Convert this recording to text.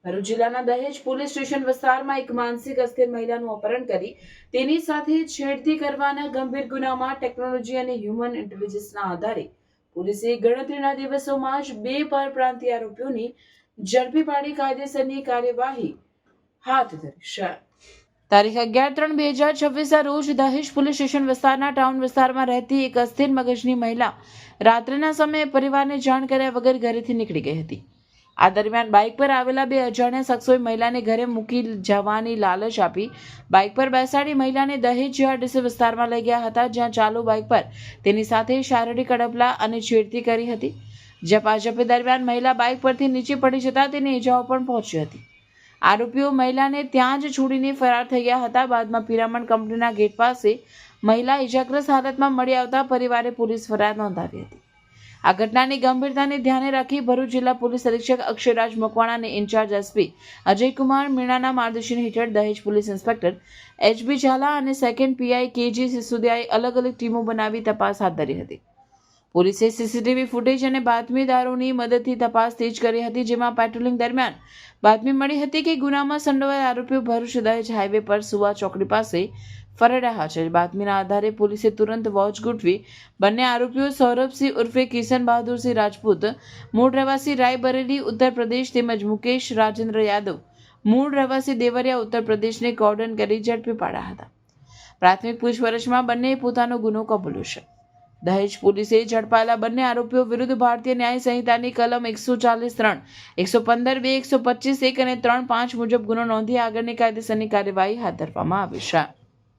ભરૂચ જિલ્લાના દહેજ police station વિસ્તારમાં એક માનસિક અસ્થિર મહિલાનું અપહરણ કરી તેની સાથે છેડતી કરવાના ગંભીર ગુનામાં ટેકનોલોજી અને હ્યુમન ઇન્ટેલિજન્સના આધારે પોલીસે ગણતરીના દિવસોમાં જ 2 પરપ્રાંતીય આરોપીઓની ઝડપી પાડી કાયદેસરની કાર્યવાહી હાથ ધરી છે. તારીખ 11/3/2026 રોજ દહેજ પોલીસ સ્ટેશન વિસ્તારના ટાઉન વિસ્તારમાં રહેતી એક અસ્થિર મગજની મહિલા રાત્રિના સમયે પરિવારને જાણ કર્યા વગર ઘરેથી નીકળી ગઈ હતી. આ દરમિયાન બાઇક પર આવેલા 2 અજાણ્યા શખ્સોએ મહિલાને ઘરે મૂકી જવાની લાલચ આપી બાઇક પર બેસાડી મહિલાને દહેજ જીઆરડીસી વિસ્તારમાં લઈ ગયા હતા, જ્યાં ચાલુ બાઇક પર તેની સાથે શારીરિક અડપલા અને છેડતી કરી હતી. ઝપાઝપી દરમિયાન મહિલા બાઇક પરથી નીચે પડી જતા તેને ઇજાઓ પણ પહોંચી હતી. આરોપીઓ મહિલાને ત્યાં જ છોડીને ફરાર થઈ ગયા હતા. બાદમાં પિરામણ કંપનીના ગેટ પાસે મહિલા ઇજાગ્રસ્ત હાલતમાં મળી આવતા પરિવારે પોલીસ ફરિયાદ નોંધાવી હતી. આ ઘટનાની ગંભીરતાને ધ્યાને રાખી ભરૂચ જિલ્લા પોલીસ અધિક્ષક અક્ષયરાજ મકવાણા અને ઇન્ચાર્જ એસપી અજયકુમાર મીણાના માર્ગદર્શન હેઠળ દહેજ પોલીસ ઇન્સ્પેક્ટર એચબી ઝાલા અને સેકન્ડ પીઆઈ કેજી સિસોદિયાએ અલગ અલગ ટીમો બનાવી તપાસ હાથ ધરી હતી. પોલીસે સીસીટીવી ફૂટેજ અને બાતમીદારોની મદદથી તપાસ તેજ કરી હતી, જેમાં પેટ્રોલિંગ દરમિયાન બાતમી મળી હતી કે ગુનામાં સંડોવાયેલા આરોપીઓ ભરૂચ દહેજ હાઈવે પર સુવા ચોકડી પાસે ફરી રહ્યા છે. બાતમીના આધારે પોલીસે તુરંત વોચ ગોઠવી બંને આરોપીઓ સૌરભસિંહ ઉર્ફે કિશન બહાદુરસિંહ રાજપૂત મૂળ રહેવાસી રાયબરેલી ઉત્તર પ્રદેશ તેમજ મુકેશ રાજેન્દ્ર યાદવ મૂળ રહેવાસી દેવરિયા ઉત્તર પ્રદેશને કોર્ડન કરી ઝડપી પાડ્યા હતા. પ્રાથમિક પૂછપરછમાં બંનેએ પોતાનો ગુનો કબૂલ્યો છે. દહેજ પોલીસે ઝડપાયેલા બંને આરોપીઓ વિરુદ્ધ ભારતીય ન્યાય સંહિતાની કલમ 143, 115(2), 125(1) અને 3(5) મુજબ ગુનો નોંધી આગળની કાયદેસરની કાર્યવાહી હાથ ધરવામાં આવી છે.